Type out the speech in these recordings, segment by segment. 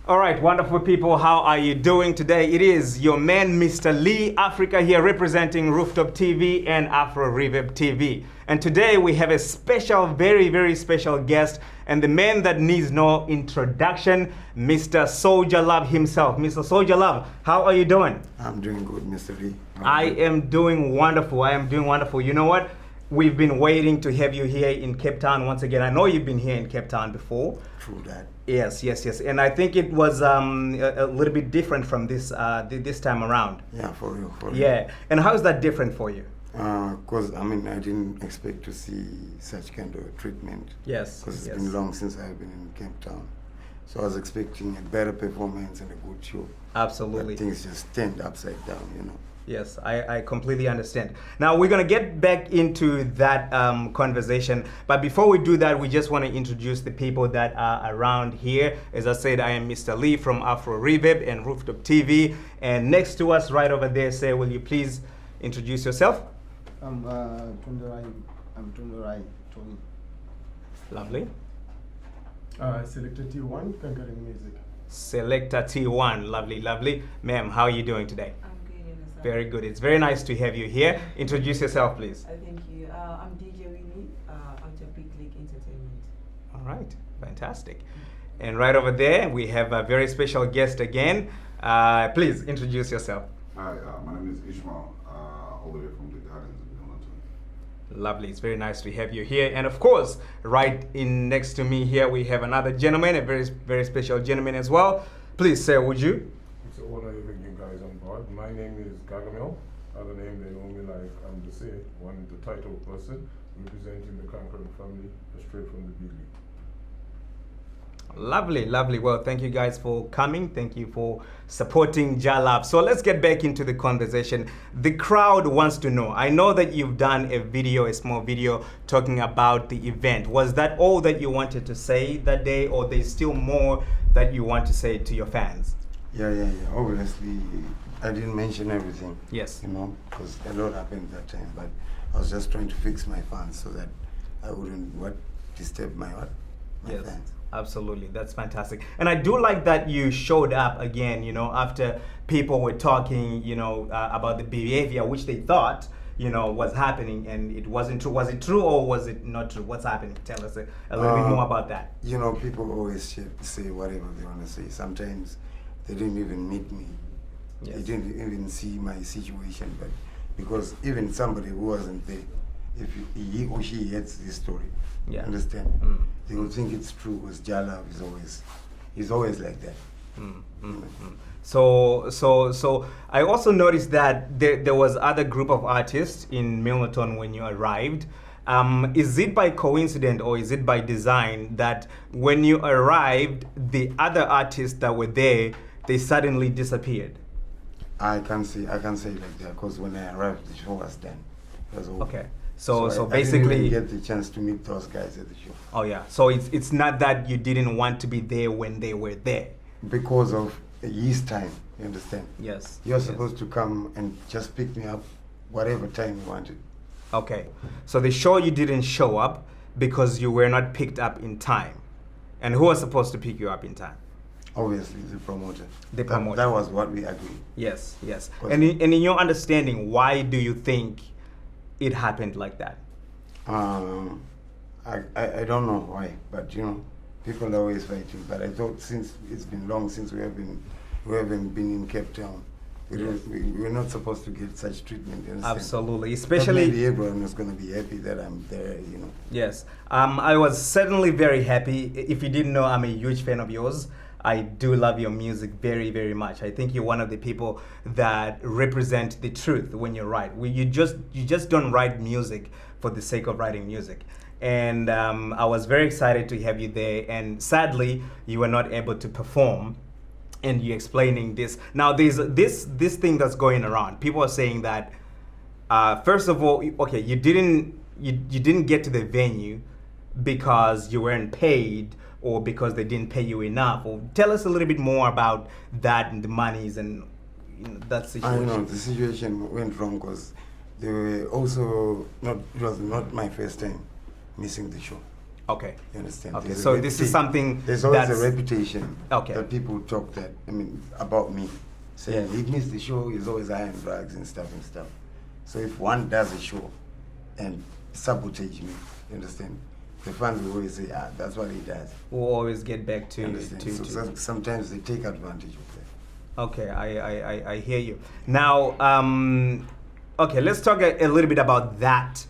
All right, wonderful people, how are you doing today? It is your man, Mr. Lee Africa here, representing Rooftop TV and Afro Reverb TV. And today we have a special, very, very special guest, and the man that needs no introduction, Mr. Souljah Love himself. Mr. Souljah Love, how are you doing? I'm doing good, Mr. Lee. I am doing wonderful. I am doing wonderful. You know what? We've been waiting to have you here in Cape Town once again. I know you've been here in Cape Town before. True that. Yes. And I think it was a little bit different from this this time around. Yeah, for real. Yeah. And how is that different for you? Because, I didn't expect to see such kind of treatment. Yes. Because it's been long since I've been in Cape Town. So I was expecting a better performance and a good show. Absolutely. But things just turned upside down, you know. Yes, I completely understand. Now we're going to get back into that conversation, but before we do that, we just want to introduce the people that are around here. As I said, I am Mr. Lee from Afro Reverb and Rooftop TV, and next to us right over there, sir, will you please introduce yourself? I'm Tundurai Tony. Lovely. Selector T1, Conquering Music. Selector T1, lovely. Ma'am, how are you doing today? Very good. It's very nice to have you here. Introduce yourself, please. Thank you. I'm DJ Winnie, out of Big League Entertainment. All right, fantastic. And right over there, we have a very special guest again. Please introduce yourself. Hi, my name is Ishmael, all the way from the Gardens of Milton. Lovely. It's very nice to have you here. And of course, right in next to me here, we have another gentleman, a very special gentleman as well. Please, sir, would you? It's an honor having you guys on board. My name is Gargamel. Other name they know me like I'm the one the title person representing the Conquering family straight from the Big League. Lovely. Well, thank you guys for coming. Thank you for supporting Jalab. So let's get back into the conversation. The crowd wants to know. I know that you've done a small video talking about the event. Was that all that you wanted to say that day, or there's still more that you want to say to your fans? Yeah. Obviously, I didn't mention everything. Yes. You know, because a lot happened that time. But I was just trying to fix my fans so that I wouldn't disturb my fans. Absolutely, that's fantastic. And I do like that you showed up again, after people were talking, about the behavior which they thought, was happening, and it wasn't true. Was it true or was it not true? What's happening? Tell us a little bit more about that. People always say whatever they want to say. Sometimes they didn't even meet me. Yes. They didn't even see my situation, but because even somebody who wasn't there, if he or she hears this story, understand? They will think it's true because Jalab he's always like that. So I also noticed that there was other group of artists in Milnerton when you arrived. Is it by coincidence or is it by design that when you arrived, the other artists that were there, they suddenly disappeared? I can't say it like that because when I arrived, the show was done. It was over. Okay. So I basically, didn't even get the chance to meet those guys at the show. Oh yeah. So it's not that you didn't want to be there when they were there. Because of his time, you understand? Yes. You're supposed to come and just pick me up whatever time you wanted. Okay. So the show you didn't show up because you were not picked up in time. And who was supposed to pick you up in time? Obviously, the promoter. The promoter. That was what we agreed. Yes. And in your understanding, why do you think it happened like that? I don't know why, but people are always fighting. But I thought since it's been long since we haven't been in Cape Town, we're not supposed to get such treatment. Absolutely, especially maybe everyone is going to be happy that I'm there. Yes, I was certainly very happy. If you didn't know, I'm a huge fan of yours. I do love your music very, very much. I think you're one of the people that represent the truth when you write. You just don't write music for the sake of writing music. And I was very excited to have you there. And sadly, you were not able to perform. And you explaining this. Now, there's this thing that's going around. People are saying that first of all, okay, you didn't get to the venue because you weren't paid, or because they didn't pay you enough. Or tell us a little bit more about that and the monies and that situation. The situation went wrong because they were also it was not my first time missing the show. Okay. You understand? Okay. There's a So this is something There's always that's a reputation Okay. that people talk about me, saying Yeah. he missed the show. He's always high on drugs and stuff. So if one does a show and sabotage me, you understand? The fans will always say, that's what he does. We'll always get back to You understand? Sometimes they take advantage of that. Okay, I hear you. Now, okay, let's talk a little bit about that.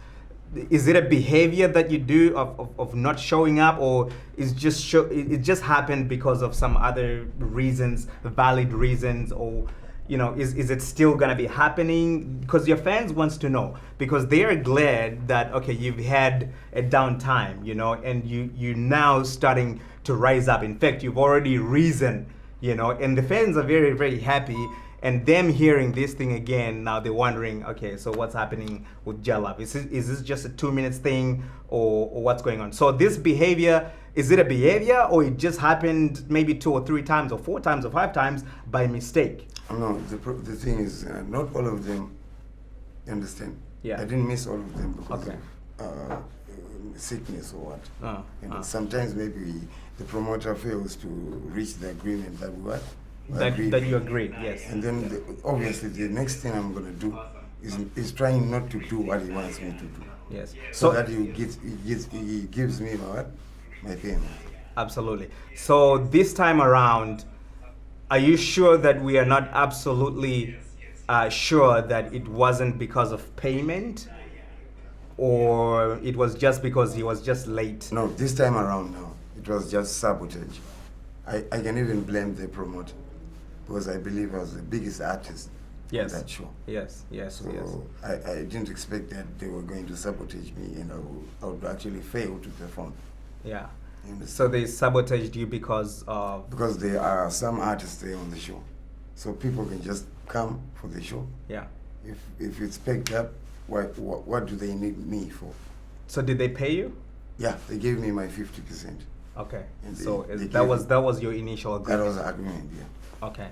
Is it a behavior that you do of not showing up, or is it just happened because of some other reasons, valid reasons, or is it still gonna be happening? Because your fans wants to know, because they are glad that okay, you've had a downtime, and you now starting to rise up. In fact, you've already risen, and the fans are very, very happy. And them hearing this thing again, now they're wondering, okay, so what's happening with Jalab? Is this just a 2 minutes thing, or what's going on? So this behavior, is it a behavior, or it just happened maybe 2 or 3 times, or 4 times, or 5 times by mistake? No, the thing is, not all of them, you understand? Yeah. I didn't miss all of them because Okay. of sickness or what. Oh. Sometimes maybe the promoter fails to reach the agreement that we agreed. That you agree, yes. And then obviously the next thing I'm going to do is trying not to do what he wants me to do. Yes. So that he gives me my payment. Absolutely. So this time around, are you sure that we are not absolutely sure that it wasn't because of payment, or it was just because he was just late? No, this time around now, it was just sabotage. I can even blame the promoter, because I believe I was the biggest artist Yes. on that show. Yes. So I didn't expect that they were going to sabotage me, and I would actually fail to perform. Yeah. You understand? So they sabotaged you because of... Because there are some artists there on the show, so people can just come for the show. Yeah. If it's picked up, what do they need me for? So did they pay you? Yeah, they gave me my 50%. Okay. And So they that gave was your initial That agreement. was the agreement, yeah. Okay.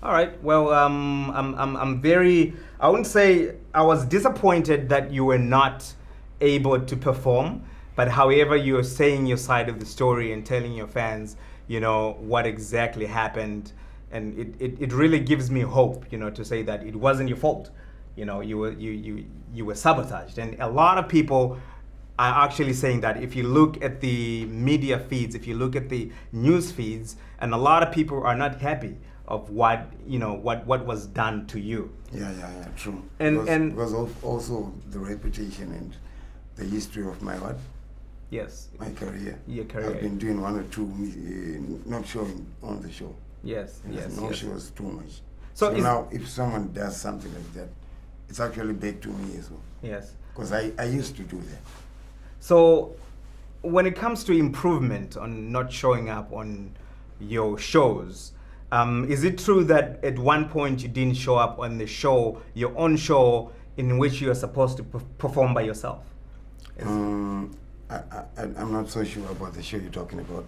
All right. Well, I'm very. I wouldn't say I was disappointed that you were not able to perform, but however, you're saying your side of the story and telling your fans, what exactly happened, and it really gives me hope, to say that it wasn't your fault. You were sabotaged, and a lot of people are actually saying that if you look at the media feeds, if you look at the news feeds, and a lot of people are not happy of what was done to you. Yeah, true. And because of also the reputation and the history of my yes, my career. Your career. I've been doing 1 or 2 not showing on the show. Yes. No shows too much. So now, if someone does something like that, it's actually back to me as well. Yes. Because I used to do that. So when it comes to improvement on not showing up on your shows, is it true that at one point you didn't show up on the show, your own show, in which you are supposed to perform by yourself? I'm not so sure about the show you're talking about.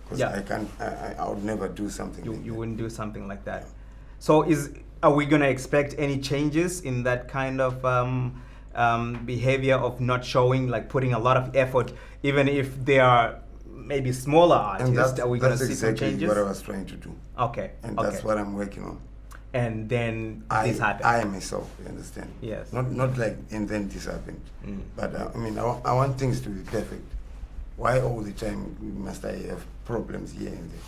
Because I would never do something like You that. wouldn't do something like that. So are we going to expect any changes in that kind of behavior of not showing, like putting a lot of effort, even if they are maybe smaller artists? Are we going to see some exactly changes? what I was trying to do. Okay. And that's what I'm working on. And then this happened. I myself, you understand? Yes. Not like, and then this happened. Mm. But I want things to be perfect. Why all the time must I have problems here and there?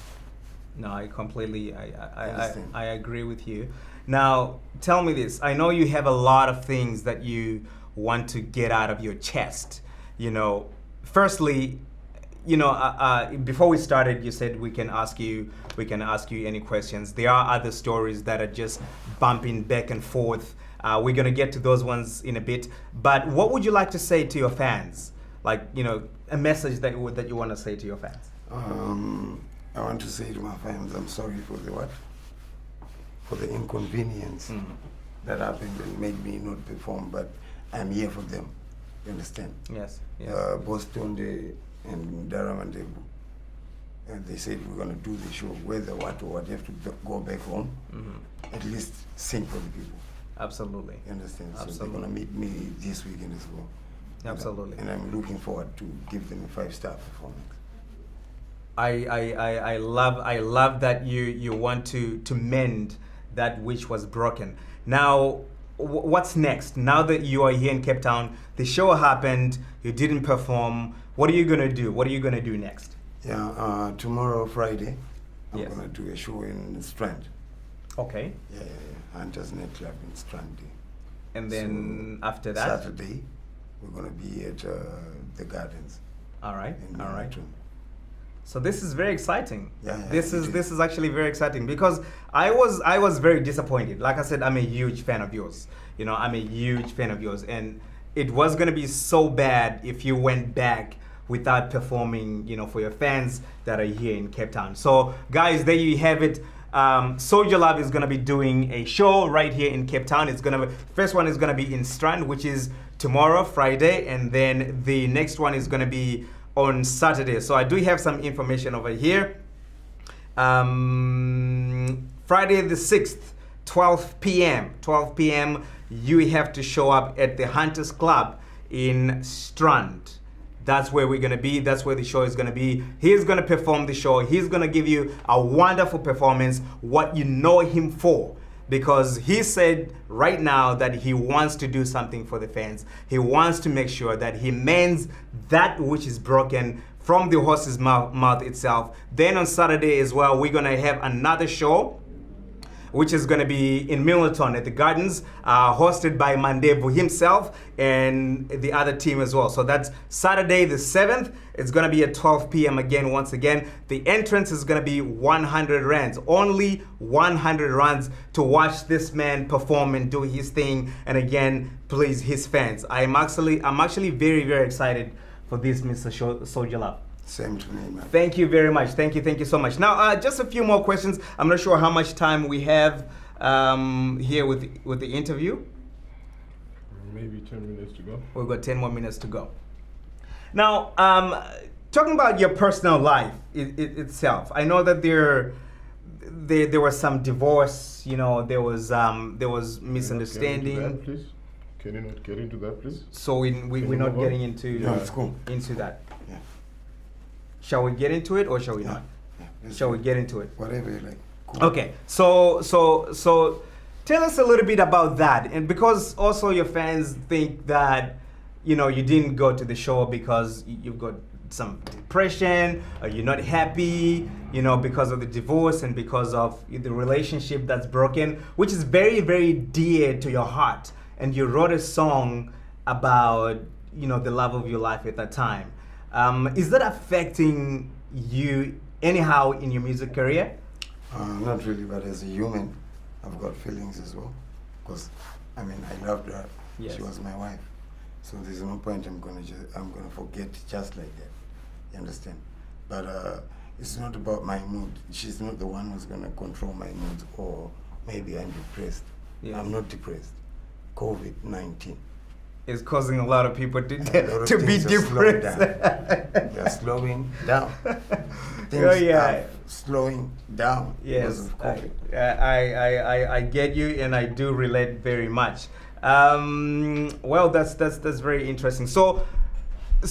No, I completely, Understand. I agree with you. Now, tell me this. I know you have a lot of things that you want to get out of your chest. Firstly, before we started, you said we can ask you any questions. There are other stories that are just bumping back and forth. We're gonna get to those ones in a bit. But what would you like to say to your fans? Like, a message that you want to say to your fans. I want to say to my fans, I'm sorry for the inconvenience that happened and made me not perform, but I'm here for them. You understand? Yes. Boston and Durham and they said we're gonna do the show, whether what or what, you have to go back home, at least sing for the people. Absolutely. You understand? Absolutely. So they're gonna meet me this weekend as well. Absolutely. And I'm looking forward to give them a 5-star performance. I love that you want to mend that which was broken. Now, what's next? Now that you are here in Cape Town, the show happened, you didn't perform. What are you gonna do? What are you gonna do next? Yeah, tomorrow, Friday, I'm Yes. gonna do a show in Strand. Okay. Yeah. Hunter's Nightclub in Strand. And then after that? Saturday, we're gonna be at the Gardens. All right. In All right. Milnerton. So this is very exciting. Yeah, this it is actually very exciting because I was very disappointed. Like I said, I'm a huge fan of yours. You know, I'm a huge fan of yours, and it was gonna be so bad if you went back without performing. You know, for your fans that are here in Cape Town. So guys, there you have it. Souljah is gonna be doing a show right here in Cape Town. First one is gonna be in Strand, which is tomorrow, Friday, and then the next one is gonna be on Saturday. So I do have some information over here. Friday the 6th, 12 p.m. 12 p.m. you have to show up at the Hunters Club in Strand. That's where we're gonna be. That's where the show is gonna be. He's gonna perform the show. He's gonna give you a wonderful performance, what you know him for. Because he said right now that he wants to do something for the fans. He wants to make sure that he mends that which is broken from the horse's mouth itself. Then on Saturday as well, we're gonna have another show, which is going to be in Milnerton at the Gardens, hosted by Mandevu himself and the other team as well. So that's Saturday the 7th. It's going to be at 12 p.m. again, once again. The entrance is going to be 100 rands, only 100 rands to watch this man perform and do his thing and again, please his fans. I'm actually very, very excited for this, Mr. Souljah. Same to me, man. Thank you very much. Thank you so much. Now, just a few more questions. I'm not sure how much time we have here with the interview. Maybe 10 minutes to go. We've got 10 more minutes to go. Now, talking about your personal life itself, I know that there was some divorce. You know, there was misunderstanding. Can you not get into that, please? So we're not getting into No, it's cool. into that. Yeah. Shall we get into it or shall we not? Yeah, Shall we get into it? Whatever you like. Cool. Okay, so tell us a little bit about that, and because also your fans think that you didn't go to the show because you've got some depression or you're not happy, because of the divorce and because of the relationship that's broken, which is very, very dear to your heart, and you wrote a song about the love of your life at that time. Is that affecting you anyhow in your music career? Not really, but as a human, I've got feelings as well. Because, I loved her. Yes. She was my wife. So there's no point I'm gonna forget just like that. You understand? But it's not about my mood. She's not the one who's gonna control my mood. Or maybe I'm depressed. Yes. I'm not depressed. COVID-19. Is causing a lot of people to be things are slowing depressed. down. They're slowing down. Things are slowing down because Yes, of COVID. I get you, and I do relate very much. Well, that's very interesting. So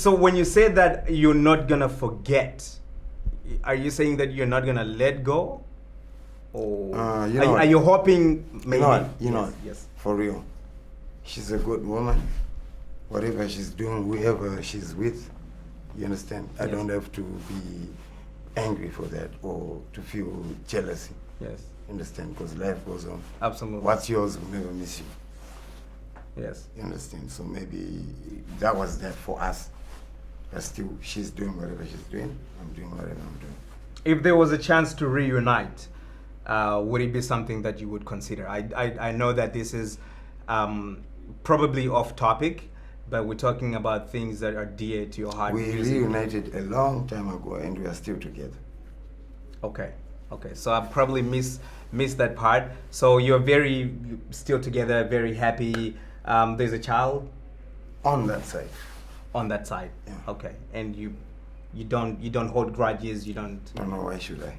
when you say that you're not gonna forget, are you saying that you're not gonna let go, or are you hoping maybe? You know what? Yes. For real, she's a good woman. Whatever she's doing, whoever she's with, you understand? I Yes. don't have to be angry for that or to feel jealousy. Yes. You understand? Because life goes on. Absolutely. What's yours will never miss you. Yes. You understand? So maybe that was that for us. But still, she's doing whatever she's doing. I'm doing whatever I'm doing. If there was a chance to reunite, would it be something that you would consider? I know that this is probably off topic, but we're talking about things that are dear to your heart. We Music. reunited a long time ago and we are still together. Okay. So I probably missed that part. So you're still together, very happy. There's a child On that side. on that side. Yeah. Okay. And you don't hold grudges. You don't. No, why should I?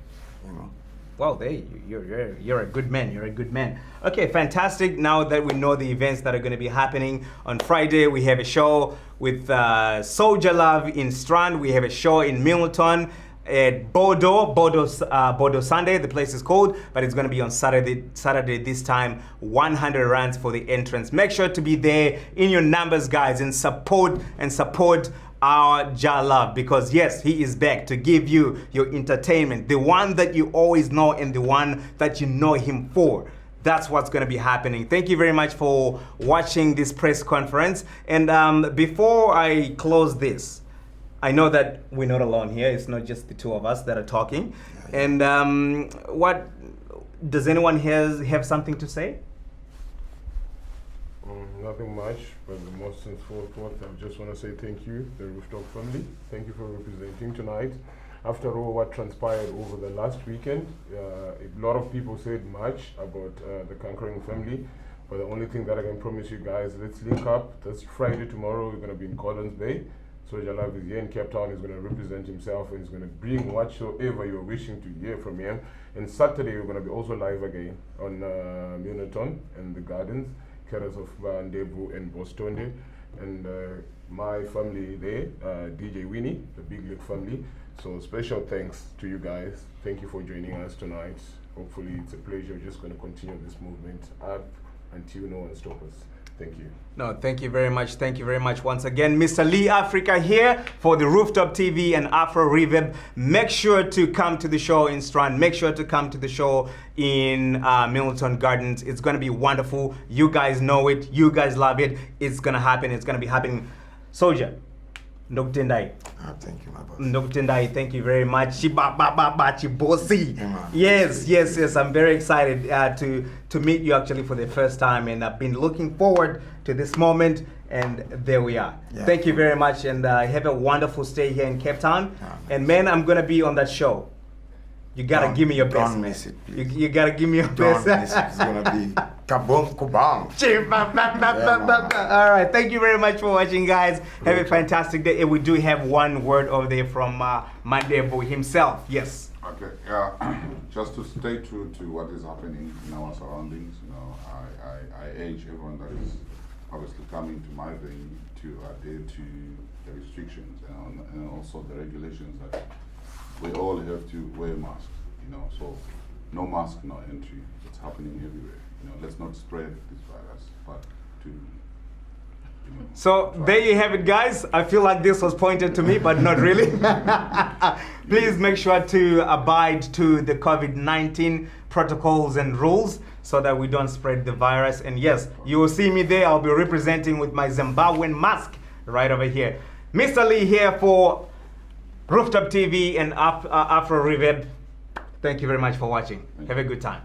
Well, you're a good man. You're a good man. Okay, fantastic. Now that we know the events that are going to be happening on Friday, we have a show with Souljah Love in Strand. We have a show in Milton at Bodo Sunday. The place is called, but it's going to be on Saturday this time. 100 rands for the entrance. Make sure to be there in your numbers, guys, and support our Jah Love, because yes, he is back to give you your entertainment, the one that you always know and the one that you know him for. That's what's going to be happening. Thank you very much for watching this press conference. And before I close this, I know that we're not alone here. It's not just the two of us that are talking. And what does anyone have something to say? Nothing much, but the most important, I just want to say thank you, the Rooftop family. Thank you for representing tonight. After all what transpired over the last weekend, a lot of people said much about the Conquering family, but the only thing that I can promise you guys, let's link up. This Friday, tomorrow, we're going to be in Gordons Bay. Souljah Love is here in Cape Town. He's going to represent himself and he's going to bring whatsoever you're wishing to hear from him. And Saturday, we're going to be also live again on Muniton and the Gardens, carers of Ndebu and Bostonde, and my family there, DJ Winnie, the Big League family. So special thanks to you guys. Thank you for joining us tonight. Hopefully it's a pleasure. We're just going to continue this movement up until no one stops us. Thank you. No, thank you very much. Thank you very much once again. Mr. Lee Africa here for the Rooftop TV and Afro Reverb. Make sure to come to the show in Strand. Make sure to come to the show in Milton Gardens. It's going to be wonderful. You guys know it. You guys love it. It's going to happen. It's going to be happening. Souljah, Ndokutendai. Thank you, my boss. Ndokutendai, thank you very much. Chibosi. Yeah, Yes. I'm very excited to meet you actually for the first time, and I've been looking forward to this moment, and there we are. Yeah. Thank you very much, and have a wonderful stay here in Cape Town. And man, I'm gonna be on that show. You gotta give me your best. Don't miss it, please. You gotta give me your Don't best. miss it. It's gonna be kaboom kubang. All right, thank you very much for watching, guys. Have a fantastic day. And we do have one word over there from Mandebo himself. Yes. Okay, just to stay true to what is happening in our surroundings, you know, I urge everyone that is obviously coming to my venue to adhere to the restrictions and also the regulations that we all have to wear masks, you know, so no mask, no entry. It's happening everywhere. You know, let's not spread this virus, but to, you know. So there you have it, guys. I feel like this was pointed to me, but not really. Please make sure to abide to the COVID-19 protocols and rules so that we don't spread the virus. And yes, you will see me there. I'll be representing with my Zimbabwean mask right over here. Mr. Lee here for Rooftop TV and Afro Reverb. Thank you very much for watching. Have a good time.